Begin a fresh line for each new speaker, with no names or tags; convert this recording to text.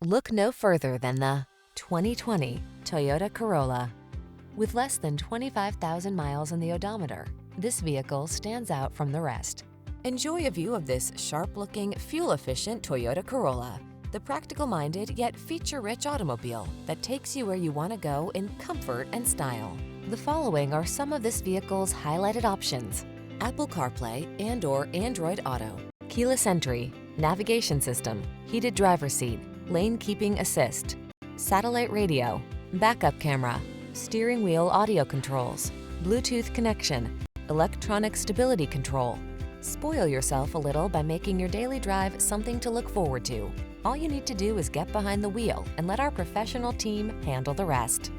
Look no further than the 2020 Toyota Corolla. With less than 25,000 miles on the odometer, this vehicle stands out from the rest. Enjoy a view of this sharp-looking, fuel-efficient Toyota Corolla, the practical-minded yet feature-rich automobile that takes you where you want to go in comfort and style. The following are some of this vehicle's highlighted options: Apple CarPlay and/or Android Auto, keyless entry, navigation system, heated driver's seat, lane keeping assist, satellite radio, backup camera, steering wheel audio controls, Bluetooth connection, electronic stability control. Spoil yourself a little by making your daily drive something to look forward to. All you need to do is get behind the wheel and let our professional team handle the rest.